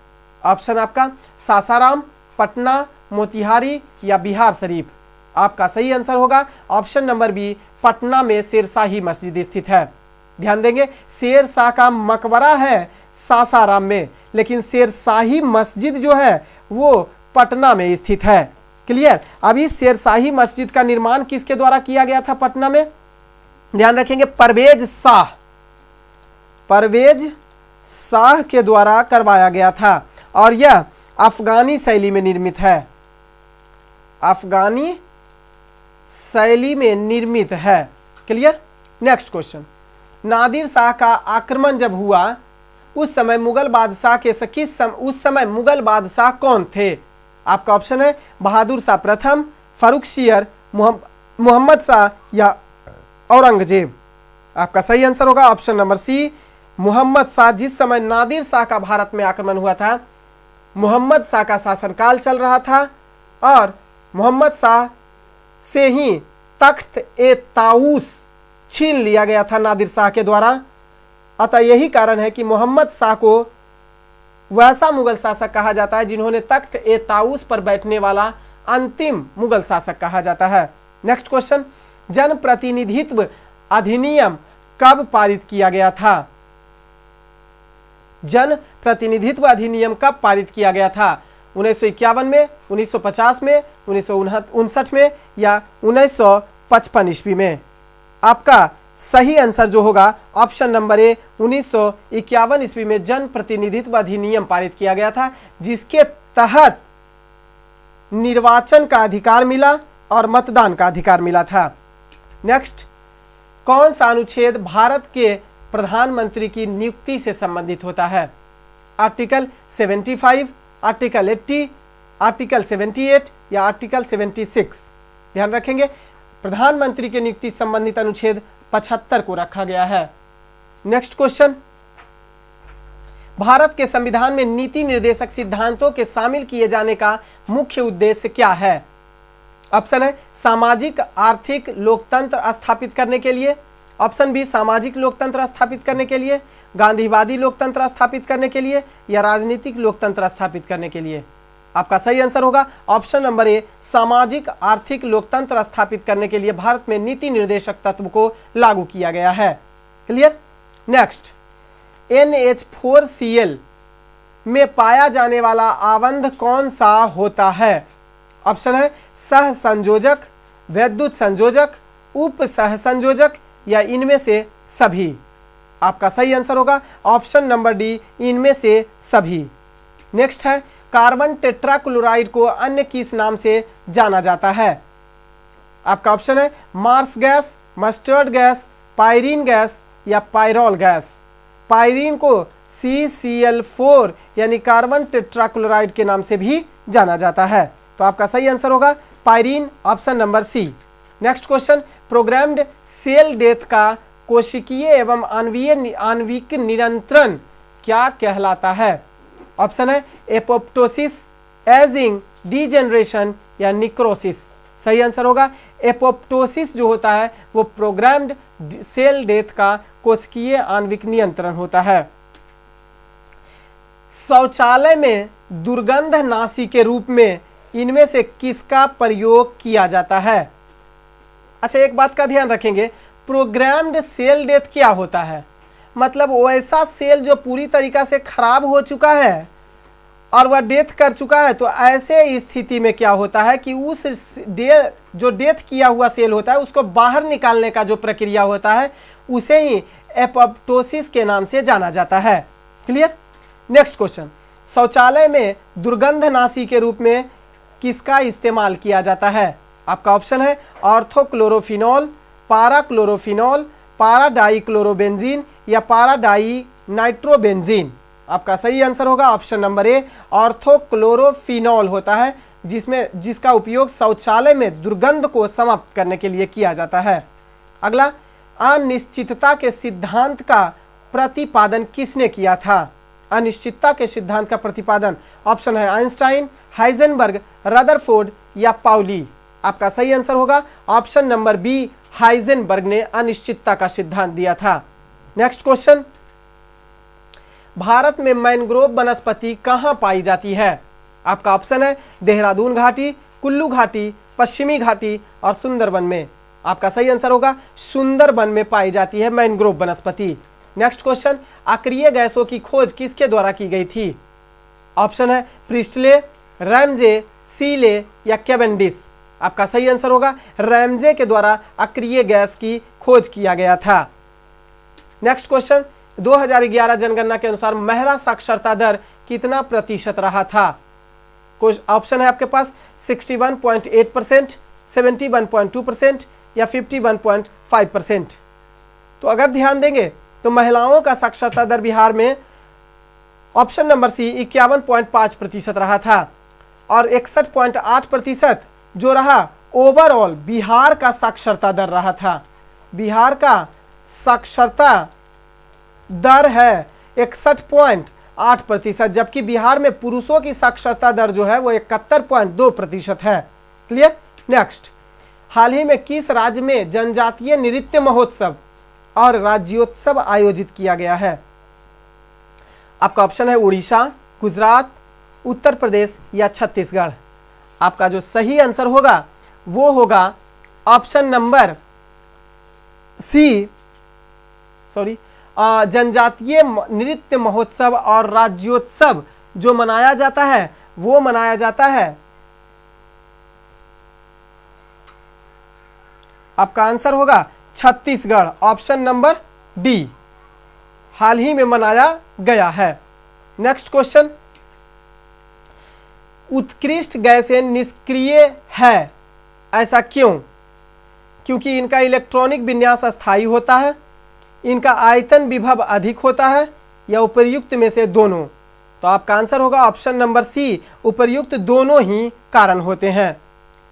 ऑप्शन आपका सासाराम, पटना, मोतिहारी या बिहार शरीफ। आपका सही आंसर होगा ऑप्शन नंबर बी, पटना में शेरशाही मस्जिद स्थित है। ध्यान देंगे, शेर शाह का मकबरा है सासाराम में, लेकिन शेरशाही मस्जिद जो है वो पटना में स्थित है। क्लियर। अब इस शेरशाही मस्जिद का निर्माण किसके द्वारा किया गया था पटना में? ध्यान रखेंगे, परवेज शाह के द्वारा करवाया गया था, और यह अफगानी शैली में निर्मित है। अफगानी शैली में निर्मित है। Clear. Next question, Nadir Shah का आक्रमण जब हुआ उस समय मुगल बादशाह के उस समय मुगल बादशाह कौन थे? आपका ऑप्शन है बहादुर शाह प्रथम, फारूक शियर, मोहम्मद शाह या औरंगजेब। आपका सही आंसर होगा option number C, Mohammad Shah. जिस समय नादिर शाह का भारत में आक्रमण हुआ था, मोहम्मद शाह का शासनकाल चल रहा था और मोहम्मद शाह से ही तख्त ए ताऊस छीन लिया गया था नादिर शाह के द्वारा। अतः यही कारण है कि मोहम्मद शाह को वैसा मुगल शासक कहा जाता है जिन्होंने तख्त ए ताऊस पर बैठने वाला अंतिम मुगल शासक कहा जाता है। नेक्स्ट क्वेश्चन, जनप्रतिनिधित्व अधिनियम कब पारित किया गया था? जनप्रतिनिधित्व अधिनियम कब पारित किया गया था? 1951 में, 1950 में, 1959 में या 1955 ईस्वी में? आपका सही आंसर जो होगा ऑप्शन नंबर ए, 1951 ईस्वी में जन प्रतिनिधित्व अधिनियम पारित किया गया था, जिसके तहत निर्वाचन का अधिकार मिला और मतदान का अधिकार मिला था। नेक्स्ट, कौन सा अनुच्छेद भारत के प्रधानमंत्री की नियुक्ति से संबंधित होता है? आर्टिकल 75, आर्टिकल 80, आर्टिकल 78 या आर्टिकल 76? ध्यान रखेंगे, प्रधानमंत्री की नियुक्ति संबंधित अनुच्छेद 75 को रखा गया है। नेक्स्ट क्वेश्चन, भारत के संविधान में नीति निर्देशक सिद्धांतों के शामिल किए जाने का मुख्य उद्देश्य क्या है? ऑप्शन है सामाजिक आर्थिक लोकतंत्र स्थापित करने के लिए, ऑप्शन बी सामाजिक लोकतंत्र स्थापित करने के लिए, गांधीवादी लोकतंत्र स्थापित करने के लिए या राजनीतिक लोकतंत्र स्थापित करने के लिए? आपका सही आंसर होगा ऑप्शन नंबर ए, सामाजिक आर्थिक लोकतंत्र स्थापित करने के लिए भारत में नीति निर्देशक तत्व को लागू किया गया है। क्लियर। नेक्स्ट, NH4Cl में पाया जाने वाला आबंध कौन सा होता है? ऑप्शन है सह संयोजक, वैद्युत संयोजक, उप सह संयोजक या इनमें से सभी? आपका सही आंसर होगा ऑप्शन नंबर डी, इनमें से सभी। नेक्स्ट है, कार्बन टेट्राक्लोराइड को अन्य किस नाम से जाना जाता है? आपका ऑप्शन है marsh gas, mustard gas, pyrene gas या पायरोल गैस। पायरीन को CCl4 यानी कार्बन टेट्राक्लोराइड के नाम से भी जाना जाता है। तो आपका सही आंसर होगा पायरीन, option number C. Next question, programmed cell death का कोशिकीय एवं आणविक नियंत्रण क्या कहलाता है? ऑप्शन है एपोप्टोसिस, एजिंग, डीजेनरेशन या निक्रोसिस। सही आंसर होगा एपोप्टोसिस जो होता है वो प्रोग्राम्ड सेल डेथ का कोशिकीय आणविक नियंत्रण होता है। शौचालय में दुर्गंध नाशी के रूप में इनमें से किसका प्रयोग किया जाता है? अच्छा, एक बात का ध्यान रखेंगे, प्रोग्राम्ड सेल डेथ क्या होता है? मतलब वो ऐसा सेल जो पूरी तरीका से खराब हो चुका है और वह डेथ कर चुका है, तो ऐसे स्थिति में क्या होता है कि उस जो डेथ किया हुआ सेल होता है उसको बाहर निकालने का जो प्रक्रिया होता है उसे ही एपोप्टोसिस के नाम से जाना जाता है। क्लियर। नेक्स्ट क्वेश्चन, शौचालय में दुर्गंधनाशी के रूप में किसका इस्तेमाल किया जाता है? आपका ऑप्शन है ऑर्थोक्लोरोफिनॉल, पाराक्लोरोफिनॉल, पाराडाइक्लोरोबेंजीन या पाराडाई नाइट्रोबेंजीन। आपका सही आंसर होगा ऑप्शन नंबर ए, ऑर्थोक्लोरोफिनॉल होता है जिसका उपयोग शौचालय में दुर्गंध को समाप्त करने के लिए किया जाता है। अगला, अनिश्चितता के सिद्धांत का प्रतिपादन किसने किया था? अनिश्चितता के सिद्धांत का प्रतिपादन ऑप्शन है आइंस्टाइन, हाइजेनबर्ग, रदरफोर्ड या पाउली। आपका सही आंसर होगा ऑप्शन नंबर बी, हाइजेनबर्ग ने अनिश्चितता का सिद्धांत दिया था। नेक्स्ट क्वेश्चन, भारत में मैंग्रोव वनस्पति कहां पाई जाती है? आपका ऑप्शन है देहरादून घाटी, कुल्लू घाटी, पश्चिमी घाटी और सुंदरबन में। आपका सही आंसर होगा सुंदरबन में पाई जाती है मैंग्रोव वनस्पति। नेक्स्ट क्वेश्चन, अक्रिय गैसों की खोज किसके द्वारा की गई थी? ऑप्शन है प्रिस्टले, रैमजे, सीले या कैवेंडिश। आपका सही आंसर होगा रैमजे के द्वारा अक्रिय गैस की खोज किया गया था। नेक्स्ट क्वेश्चन, 2011 जनगणना के अनुसार महिला साक्षरता दर कितना प्रतिशत रहा था? ऑप्शन है आपके पास 61.8%, 71.2% या 51.5%। तो अगर ध्यान देंगे तो महिलाओं का साक्षरता दर बिहार में ऑप्शन नंबर सी 51.5% रहा था और 61.8% जो रहा ओवरऑल बिहार का साक्षरता दर रहा था। बिहार का साक्षरता दर है 61.8%, जबकि बिहार में पुरुषों की साक्षरता दर जो है वो 71.2% है। क्लियर? नेक्स्ट, हाल ही में किस राज्य में जनजातीय नृत्य महोत्सव और राज्योत्सव आयोजित किया गया है? आपका ऑप्शन है उड़ीसा, गुजरात, उत्तर प्रदेश या छत्तीसगढ़। आपका जो सही आंसर होगा वो होगा ऑप्शन नंबर सी, जनजातीय नृत्य महोत्सव और राज्योत्सव जो मनाया जाता है वो मनाया जाता है, आपका आंसर होगा छत्तीसगढ़, ऑप्शन नंबर डी, हाल ही में मनाया गया है। नेक्स्ट क्वेश्चन, उत्कृष्ट गैसें निष्क्रिय है, ऐसा क्यों? क्योंकि इनका इलेक्ट्रॉनिक विन्यास अस्थायी होता है, इनका आयतन विभव अधिक होता है या उपर्युक्त में से दोनों। तो आपका आंसर होगा ऑप्शन नंबर सी, उपर्युक्त दोनों ही कारण होते हैं।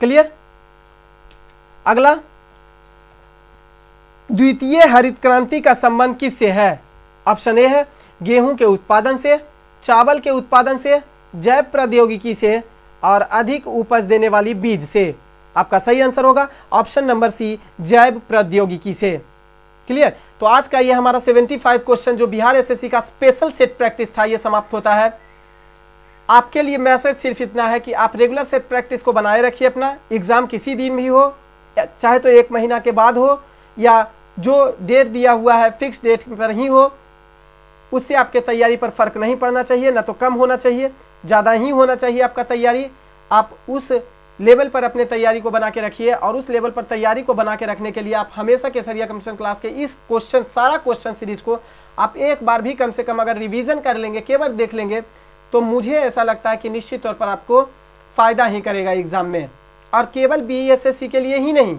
क्लियर? अगला, द्वितीय हरित क्रांति का संबंध किससे है? ऑप्शन ए है गेहूं के उत्पादन से, चावल के उत्पादन से, जैव प्रौद्योगिकी से और अधिक उपज देने वाली बीज से। आपका सही आंसर होगा ऑप्शन नंबर सी, जैव प्रौद्योगिकी से। क्लियर? तो आज का ये हमारा 75 क्वेश्चन जो बिहार एसएससी का स्पेशल सेट प्रैक्टिस था ये समाप्त होता है। आपके लिए मैसेज सिर्फ इतना है कि आप रेगुलर सेट प्रैक्टिस को बनाए रखिए। अपना एग्जाम किसी दिन भी हो, चाहे तो 1 महीना के बाद हो या जो डेट दिया हुआ है फिक्स डेट पर ही हो, उससे आपके तैयारी पर फर्क नहीं पड़ना चाहिए, ना तो कम होना चाहिए, ज़्यादा ही होना चाहिए आपका तैयारी। आप उस लेवल पर अपने तैयारी को बना के रखिए और उस लेवल पर तैयारी को बना के रखने के लिए आप हमेशा केसरिया कंपटीशन क्लास के इस सारा क्वेश्चन सीरीज को आप एक बार भी कम से कम अगर रिवीजन कर लेंगे, केवल देख लेंगे, तो मुझे ऐसा लगता है कि निश्चित तौर पर आपको फायदा ही करेगा एग्जाम में। और केवल बीएसएससी के लिए ही नहीं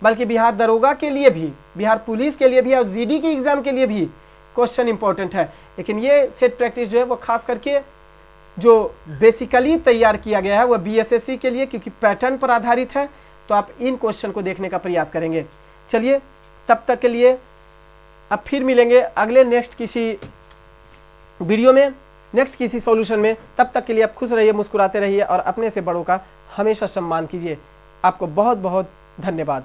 बल्कि बिहार दरोगा के लिए भी, बिहार पुलिस के लिए भी और जीडी की एग्जाम के लिए भी क्वेश्चन इंपॉर्टेंट है। लेकिन ये सेट प्रैक्टिस जो है वो खास करके जो बेसिकली तैयार किया गया है वो बीएसएससी के लिए, क्योंकि पैटर्न पर आधारित है। तो आप इन क्वेश्चन को देखने का प्रयास करेंगे। चलिए, तब तक के लिए अब फिर मिलेंगे अगले नेक्स्ट किसी वीडियो में, नेक्स्ट किसी सॉल्यूशन में। तब तक के लिए आप खुश रहिए, मुस्कुराते रहिए और अपने से बड़ों का हमेशा सम्मान कीजिए। आपको बहुत बहुत धन्यवाद।